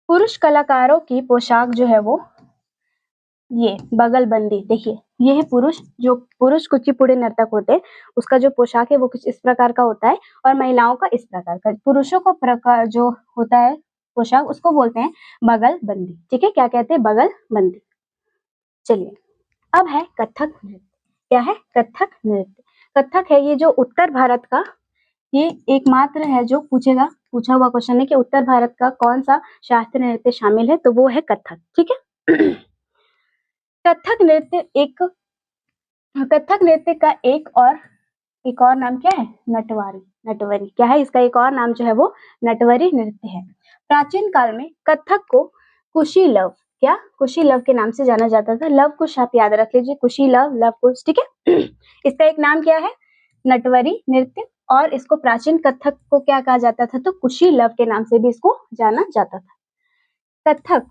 पुरुष कलाकारों की पोशाक जो है वो ये बगलबंदी, देखिए ये है पुरुष, जो पुरुष कुचिपुड़ी नर्तक होते हैं उसका जो पोशाक है वो कुछ इस प्रकार का होता है, और महिलाओं का इस प्रकार का। पुरुषों को प्रकार जो होता है पोशाक उसको बोलते हैं बगलबंदी, ठीक है, क्या कहते हैं, बगलबंदी। चलिए अब है कथक नृत्य। क्या है, कथक नृत्य। कथक है ये जो उत्तर भारत का, ये एकमात्र है जो पूछा हुआ क्वेश्चन है कि उत्तर भारत का कौन सा शास्त्रीय नृत्य शामिल है, तो वो है कथक, ठीक है। कथक नृत्य का एक और नाम क्या है, नटवरी क्या है, इसका एक और नाम जो है वो नटवरी नृत्य है। प्राचीन काल में कथक को कुशीलव के नाम से जाना जाता था। लव कुश आप याद रख लीजिए, कुशीलव, लव कुश, ठीक है। इसका एक नाम क्या है, नटवरी नृत्य, और इसको प्राचीन कथक को क्या कहा जाता था, तो कुशीलव के नाम से भी इसको जाना जाता था। कथक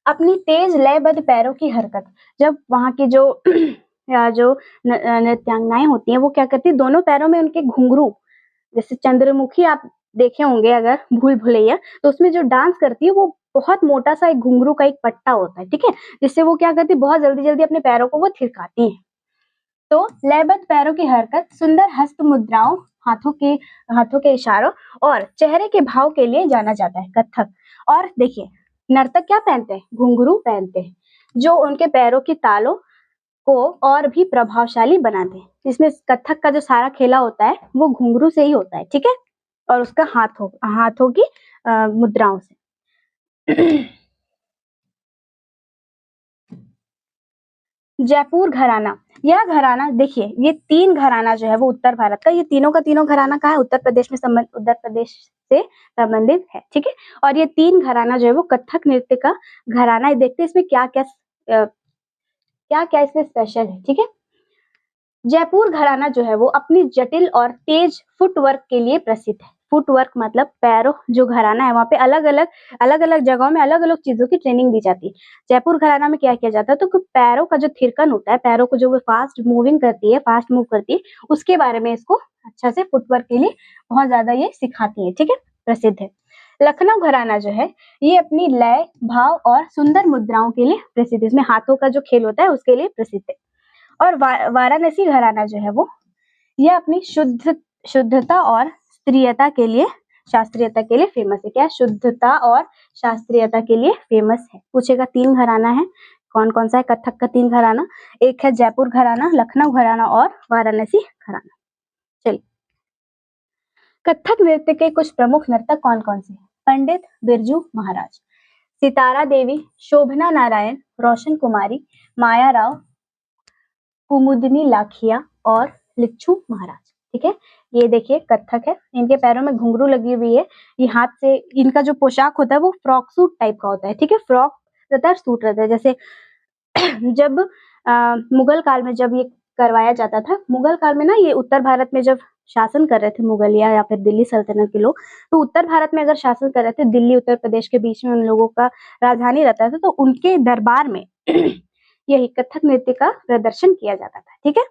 अपनी तेज लयबद्ध पैरों की हरकत, जब वहां की जो नृत्यांगनाएं होती हैं वो क्या करती है, दोनों पैरों में उनके घुंघरू, जैसे चंद्रमुखी आप देखे होंगे अगर भूल भुलैया, तो उसमें जो डांस करती है वो बहुत मोटा सा एक घुंघरू का एक पट्टा होता है, ठीक है, जिससे वो क्या करती है, बहुत जल्दी जल्दी अपने पैरों को वो थिरकाती है। तो लयबद्ध पैरों की हरकत, सुंदर हस्त मुद्राओं, हाथों के इशारों और चेहरे के भाव के लिए जाना जाता है कथक। और देखिए नर्तक क्या पहनते हैं, घुंघरू पहनते हैं, जो उनके पैरों की तालों को और भी प्रभावशाली बनाते हैं। इसमें कथक का जो सारा खेला होता है वो घुंघरू से ही होता है, ठीक है, और उसका हाथों की मुद्राओं से। जयपुर घराना, यह घराना देखिए, ये 3 घराना जो है वो उत्तर भारत का, ये तीनों का तीनों घराना कहाँ है, उत्तर प्रदेश से संबंधित है, ठीक है। और ये 3 घराना जो है वो कथक नृत्य का घराना है। देखते हैं इसमें क्या क्या इसमें स्पेशल है, ठीक है। जयपुर घराना जो है वो अपनी जटिल और तेज फुटवर्क के लिए प्रसिद्ध है। फुटवर्क मतलब पैरों, जो घराना है वहाँ पे अलग अलग जगहों में अलग अलग चीजों की ट्रेनिंग दी जाती है। जयपुर घराना में क्या किया जाता है, तो पैरों का जो थिरकन होता है, पैरों को जो वो फास्ट मूविंग करती है, फास्ट मूव करती है, उसके बारे में इसको अच्छा से फुटवर्क के लिए बहुत ज्यादा ये सिखाती है, ठीक है, प्रसिद्ध है। लखनऊ घराना जो है ये अपनी लय, भाव और सुंदर मुद्राओं के लिए प्रसिद्ध है। इसमें हाथों का जो खेल होता है उसके लिए प्रसिद्ध है। और वाराणसी घराना जो है वो, यह अपनी शुद्धता और स्त्रीयता के लिए, शास्त्रीयता के लिए फेमस है। क्या? शुद्धता और शास्त्रीयता के लिए फेमस है। पूछेगा 3 घराना है, कौन कौन सा है कथक का 3 घराना? एक है जयपुर घराना, लखनऊ घराना और वाराणसी घराना। चलिए, कथक नृत्य के कुछ प्रमुख नर्तक कौन कौन से हैं? पंडित बिरजू महाराज, सितारा देवी, शोभना नारायण, रोशन कुमारी, माया राव, कुमुदनी लाखिया और लिच्छू महाराज, ठीक है। ये देखिए कथक है, इनके पैरों में घुंघरू लगी हुई है, ये हाथ से, इनका जो पोशाक होता है वो फ्रॉक सूट टाइप का होता है, ठीक है, फ्रॉक रहता है, सूट रहता है। जैसे जब मुगल काल में जब ये करवाया जाता था, मुगल काल में ना, ये उत्तर भारत में जब शासन कर रहे थे मुगलिया या फिर दिल्ली सल्तनत के लोग, तो उत्तर भारत में अगर शासन कर रहे थे, दिल्ली उत्तर प्रदेश के बीच में उन लोगों का राजधानी रहता था, तो उनके दरबार में यही कथक नृत्य का प्रदर्शन किया जाता था, ठीक है।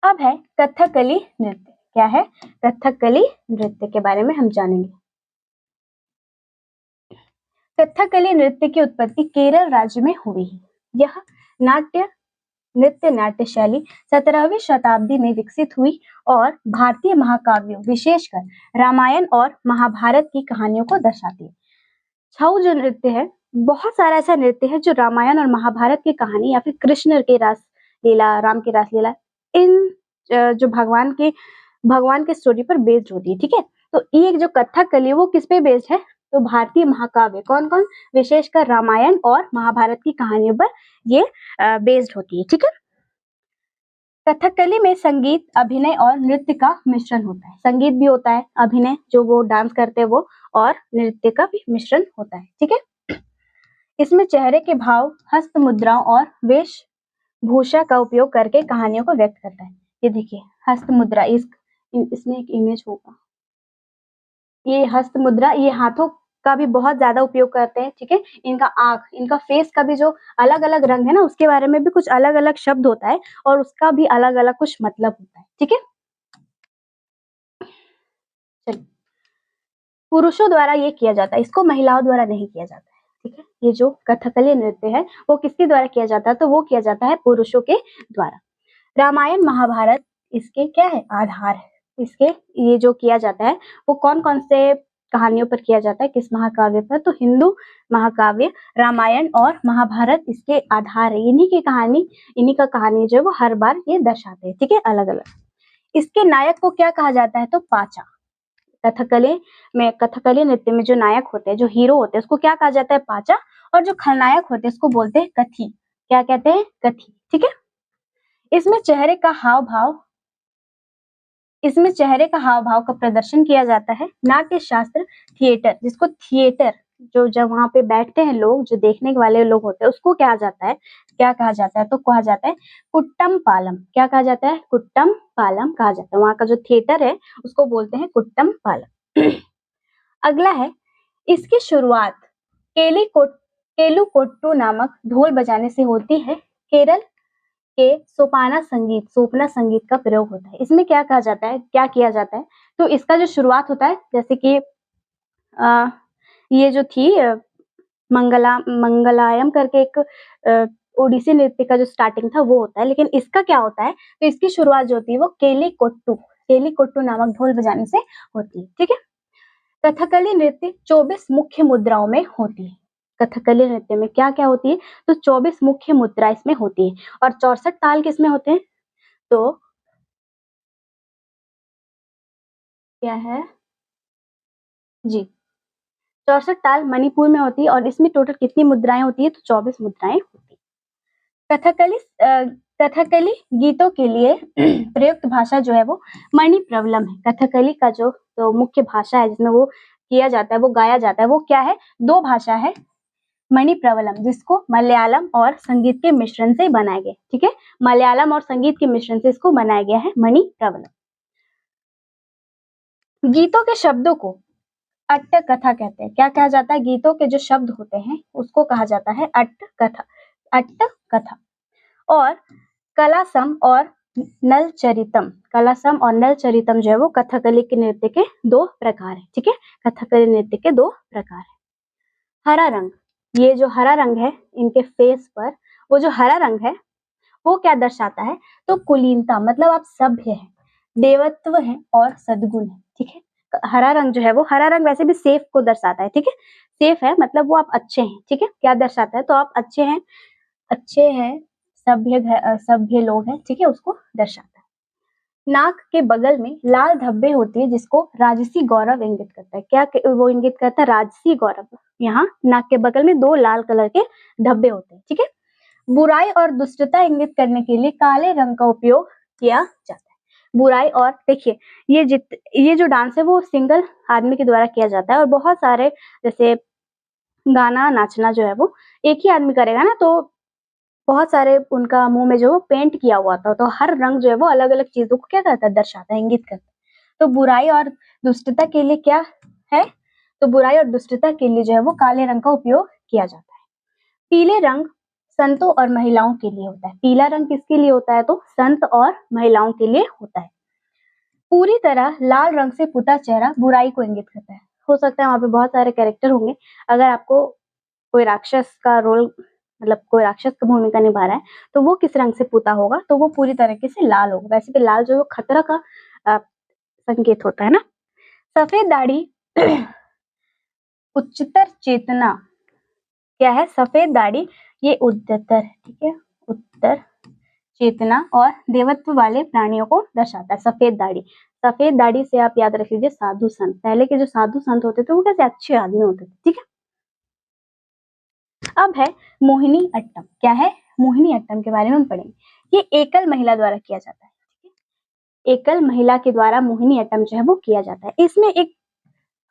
अब है कथकली नृत्य। क्या है? कथकली नृत्य के बारे में हम जानेंगे। कथकली नृत्य की उत्पत्ति केरल राज्य में हुई है। यह नृत्य नाट्य शैली 17वीं शताब्दी में विकसित हुई और भारतीय महाकाव्यों, विशेषकर रामायण और महाभारत की कहानियों को दर्शाती है। छऊ जो नृत्य है, बहुत सारा ऐसा नृत्य है जो रामायण और महाभारत की कहानी या फिर कृष्ण के रास लीला, राम की रास लीला, इन जो भगवान के स्टोरी पर बेस्ड होती है, ठीक है। तो ये जो कथकली वो किस पे बेस्ड है? तो भारतीय महाकाव्य कौन कौन, विशेषकर रामायण और महाभारत की कहानियों पर ये बेस्ड होती है, ठीक है। कथकली में संगीत, अभिनय और नृत्य का मिश्रण होता है। संगीत भी होता है, अभिनय जो वो डांस करते हैं वो, और नृत्य का भी मिश्रण होता है, ठीक है। इसमें चेहरे के भाव, हस्त मुद्राओं और वेशभूषा का उपयोग करके कहानियों को व्यक्त करता है। ये देखिए हस्त मुद्रा, इसमें एक इमेज होगा, ये हस्त मुद्रा, ये हाथों का भी बहुत ज्यादा उपयोग करते हैं, ठीक है। इनका आंख, इनका फेस का भी जो अलग अलग रंग है ना, उसके बारे में भी कुछ अलग अलग शब्द होता है और उसका भी अलग अलग कुछ मतलब होता है, ठीक है। चलिए, पुरुषों द्वारा ये किया जाता है, इसको महिलाओं द्वारा नहीं किया जाता है, ठीक है। ये जो कथकली नृत्य है वो किसके द्वारा किया जाता है? तो वो किया जाता है पुरुषों के द्वारा। रामायण महाभारत इसके क्या है? आधार है। इसके ये जो किया जाता है वो कौन कौन से कहानियों पर किया जाता है, किस महाकाव्य पर? तो हिंदू महाकाव्य रामायण और महाभारत इसके आधार है। इन्हीं का कहानी जो है वो हर बार ये दर्शाते हैं, ठीक है, अलग अलग। इसके नायक को क्या कहा जाता है? तो पाचा। कथकली नृत्य में जो नायक होते हैं, जो हीरो होते हैं, उसको क्या कहा जाता है? पाचा। और जो खलनायक होते हैं उसको बोलते हैं कथी। क्या कहते हैं? कथी, ठीक है। इसमें चेहरे का हाव भाव का प्रदर्शन किया जाता है। नाट्य शास्त्र, थिएटर, जिसको थिएटर, जो जब वहां पे बैठते हैं लोग, जो देखने वाले लोग होते हैं, उसको क्या कहा जाता है? तो कहा जाता है कुट्टम पालम। क्या कहा जाता है? कुट्टम पालम कहा जाता है। वहां का जो थिएटर है उसको बोलते हैं कुट्टम पालम। अगला है, इसकी शुरुआत केलुकोट्टू नामक ढोल बजाने से होती है। केरल के सोपाना संगीत का प्रयोग होता है। इसमें क्या कहा जाता है, क्या किया जाता है? तो इसका जो शुरुआत होता है, जैसे कि ये जो थी मंगलायम करके एक ओडिसी नृत्य का जो स्टार्टिंग था वो होता है, लेकिन इसका क्या होता है? तो इसकी शुरुआत जो होती है वो केलीकोट्टू नामक ढोल बजाने से होती है, ठीक है। कथकली नृत्य 24 मुख्य मुद्राओं में होती है। कथकली नृत्य में क्या क्या होती है? तो 24 मुख्य मुद्रा इसमें होती है। और 64 ताल किसमें होते हैं? तो क्या है जी, 64 ताल मणिपुर में होती है। और इसमें टोटल कितनी मुद्राएं होती है? तो 24 मुद्राएं होती है। कथकली गीतों के लिए प्रयुक्त भाषा जो है वो मणिप्रवलम है। कथकली का जो तो मुख्य भाषा है जिसमें वो किया जाता है, वो गाया जाता है, वो क्या है? दो भाषा है, मणिप्रवलम, जिसको मलयालम और संगीत के मिश्रण से बनाया गया। ठीक है, मलयालम और संगीत के मिश्रण से इसको बनाया गया है मणिप्रवलम। गीतों के शब्दों को अट्ट कथा कहते हैं। क्या कहा जाता है? गीतों के जो शब्द होते हैं उसको कहा जाता है अट्ट कथा, अट्ट कथा। और कलासम और नलचरितम, कलासम और नलचरितम जो है वो कथकली के नृत्य के दो प्रकार है। ठीक है, कथकली नृत्य के दो प्रकार है। हरा रंग, ये जो हरा रंग है इनके फेस पर, वो जो हरा रंग है वो क्या दर्शाता है? तो कुलीनता, मतलब आप सभ्य हैं, देवत्व है और सद्गुण है। ठीक है, हरा रंग जो है वो, हरा रंग वैसे भी सेफ को दर्शाता है। ठीक है, सेफ है मतलब वो आप अच्छे हैं। ठीक है, क्या दर्शाता है? तो आप अच्छे हैं, अच्छे हैं, सभ्य लोग हैं। ठीक है, उसको दर्शाता है। नाक के बगल में लाल धब्बे होते हैं जिसको राजसी गौरव इंगित करता है। क्या वो इंगित करता है? राजसी गौरव। यहाँ नाक के बगल में दो लाल कलर के धब्बे होते हैं। ठीक है, बुराई और दुष्टता इंगित करने के लिए काले रंग का उपयोग किया जाता है। बुराई और देखिए, ये जो डांस है वो सिंगल आदमी के द्वारा किया जाता है, और बहुत सारे जैसे गाना नाचना जो है वो एक ही आदमी करेगा ना, तो बहुत सारे उनका मुंह में जो पेंट किया हुआ था, तो हर रंग जो है वो अलग अलग चीजों को क्या करता है? दर्शाता है, इंगित करता है। तो बुराई और दुष्टता के लिए क्या है? तो बुराई और दुष्टता के लिए जो है वो काले रंग का उपयोग किया जाता है। पीले रंग संतों और महिलाओं के लिए होता है। पीला रंग किसके लिए होता है? तो संत और महिलाओं के लिए होता है। पूरी तरह लाल रंग से पुता चेहरा बुराई को इंगित करता है। हो सकता है वहां पे बहुत सारे कैरेक्टर होंगे, अगर आपको कोई राक्षस का रोल, मतलब कोई राक्षस की भूमिका निभा रहा है, तो वो किस रंग से पुता होगा? तो वो पूरी तरीके से लाल होगा। वैसे भी लाल जो है खतरा का अ, संकेत होता है ना। सफेद दाढ़ी उच्चतर चेतना, क्या है? सफेद दाढ़ी ये उच्चतर है। ठीक है, उत्तर चेतना और देवत्व वाले प्राणियों को दर्शाता है। सफेद दाढ़ी, सफेद दाढ़ी से आप याद रख लीजिए साधु संत। पहले के जो साधु संत होते थे वो कैसे अच्छे आदमी होते थे। ठीक है, अब है मोहिनी अट्टम। क्या है? मोहिनी अट्टम के बारे में हम पढ़ेंगे। ये एकल महिला द्वारा किया जाता है। एकल महिला के द्वारा मोहिनी अट्टम जो है वो किया जाता है। इसमें एक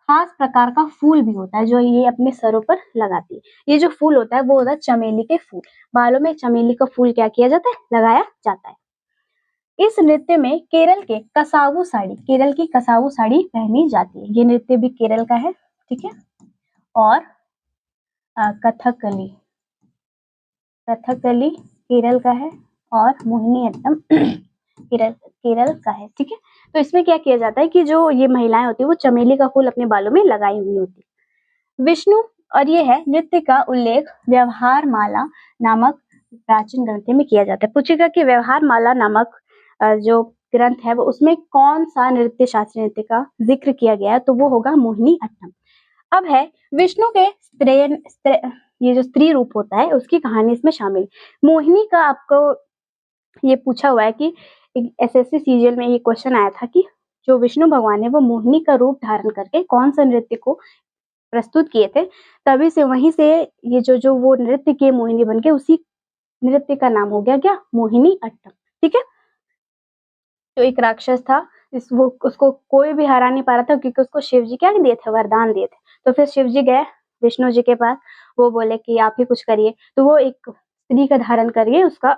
खास प्रकार का फूल भी होता है जो ये अपने सरों पर लगाती है। ये जो फूल होता है वो होता है चमेली के फूल। बालों में चमेली का फूल क्या किया जाता है? लगाया जाता है। इस नृत्य में केरल के कसावू साड़ी, केरल की कसावू साड़ी पहनी जाती है। ये नृत्य भी केरल का है। ठीक है, और कथकली, कथकली केरल का है, और मोहिनी अट्टम केरल का है। ठीक है, तो इसमें क्या किया जाता है कि जो ये महिलाएं होती है वो चमेली का फूल अपने बालों में लगाई हुई होती है। विष्णु, और ये है नृत्य का उल्लेख व्यवहार माला नामक प्राचीन ग्रंथ में किया जाता है। पूछेगा कि व्यवहार माला नामक जो ग्रंथ है वो उसमें कौन सा नृत्य, शास्त्रीय नृत्य का जिक्र किया गया है? तो वो होगा मोहिनी अट्टम। अब है विष्णु के ये जो स्त्री रूप होता है उसकी कहानी इसमें शामिल। मोहिनी का आपको ये पूछा हुआ है कि एसएससी सीजीएल में ये क्वेश्चन आया था कि जो विष्णु भगवान है वो मोहिनी का रूप धारण करके कौन सा नृत्य को प्रस्तुत किए थे। तभी से वहीं से ये जो वो नृत्य किए मोहिनी बनके, उसी नृत्य का नाम हो गया क्या? मोहिनी अट्टम। ठीक है, जो एक राक्षस था वो उसको कोई भी हरा नहीं पा रहा था क्योंकि उसको शिव जी क्या दिए थे? वरदान दिए थे। तो फिर शिव जी गए विष्णु जी के पास, वो बोले कि आप ही कुछ करिए। तो वो एक स्त्री का धारण करिए उसका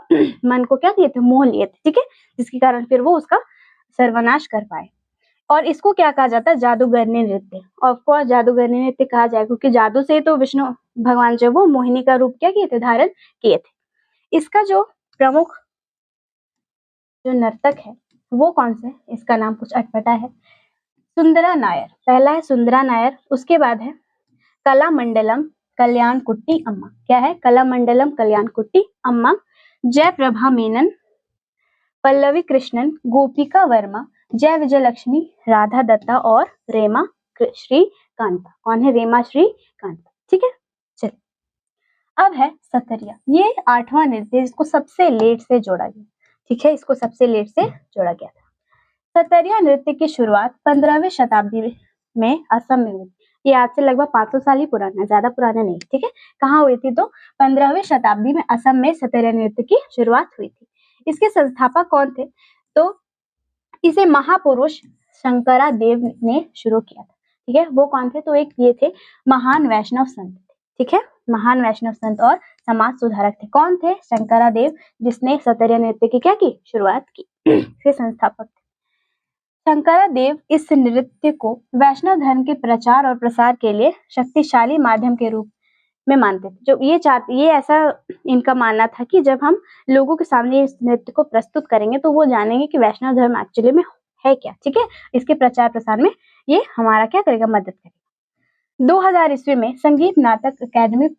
मन को क्या किए थे? मोह लिए थे। ठीक है, जिसके कारण फिर वो उसका सर्वनाश कर पाए। और इसको क्या कहा जाता है? जादूगरनी नृत्य। ऑफ कोर्स जादूगरनी नृत्य कहा जाए क्योंकि जादू से तो विष्णु भगवान जो वो मोहिनी का रूप क्या किए थे? धारण किए थे। इसका जो प्रमुख जो नर्तक है वो कौन से? इसका नाम कुछ अटपटा है। सुंदरा नायर, पहला है सुंदरा नायर, उसके बाद है कलामंडलम कल्याण कुट्टी अम्मा। क्या है? कलामंडलम कल्याण कुट्टी अम्मा। जयप्रभा मेनन, पल्लवी कृष्णन, गोपिका वर्मा, जय विजय लक्ष्मी, राधा दत्ता और रेमा श्रीकांता। कौन है? रेमा श्रीकांता। ठीक है, चलिए अब है सतरिया। ये 8वां नृत्य जिसको सबसे लेट से जोड़ा गया। ठीक है, इसको सबसे लेट से जोड़ा गया था। सतरिया नृत्य की शुरुआत 15वीं शताब्दी में असम में हुई। ये आज से लगभग 500 साल ही पुराना है, ज्यादा पुराना नहीं, ठीक है। कहाँ हुई थी? तो 15वीं शताब्दी में असम में सतेरा नृत्य की शुरुआत हुई थी। इसके संस्थापक कौन थे? तो इसे महापुरुष शंकरादेव ने शुरू किया था, ठीक है। वो कौन थे? तो एक ये थे महान वैष्णव संत, ठीक है, महान वैष्णव संत और समाज सुधारक थे। कौन थे? शंकरादेव, जिसने सतेरा नृत्य की क्या की? शुरुआत की। इसके संस्थापक थे। शंकरादेव इस नृत्य को वैष्णव धर्म के प्रचार और प्रसार के लिए शक्तिशाली माध्यम के रूप में मानते थे। जो ये ऐसा इनका मानना था कि जब हम लोगों के सामने इस नृत्य को प्रस्तुत करेंगे तो वो जानेंगे कि वैष्णव धर्म एक्चुअली में है क्या, ठीक है। इसके प्रचार प्रसार में ये हमारा क्या करेगा? मदद करेगा। 2000 ईस्वी में संगीत नाटक अकादमी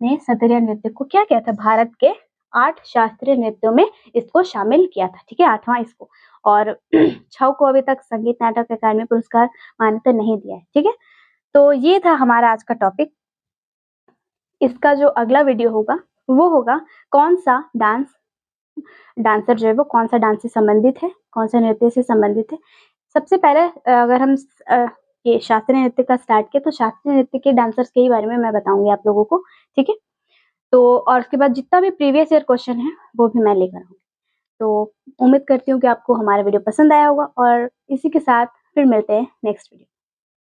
ने सत्रिया नृत्य को क्या किया था? भारत के 8 शास्त्रीय नृत्यों में इसको शामिल किया था, ठीक है, 8वां इसको। और 6 को अभी तक संगीत नाटक अकादमी पुरस्कार मान्यता नहीं दिया है, ठीक है। तो ये था हमारा आज का टॉपिक। इसका जो अगला वीडियो होगा वो होगा कौन सा डांसर जो है वो कौन सा डांस से संबंधित है, कौन सा नृत्य से संबंधित है। सबसे पहले अगर हम ये शास्त्रीय नृत्य का स्टार्ट किया तो शास्त्रीय नृत्य के डांसर्स के ही बारे में मैं बताऊंगी आप लोगों को, ठीक है। तो और उसके बाद जितना भी प्रीवियस ईयर क्वेश्चन है वो भी मैं लेकर आऊंगी। तो उम्मीद करती हूँ कि आपको हमारा वीडियो पसंद आया होगा और इसी के साथ फिर मिलते हैं नेक्स्ट वीडियो।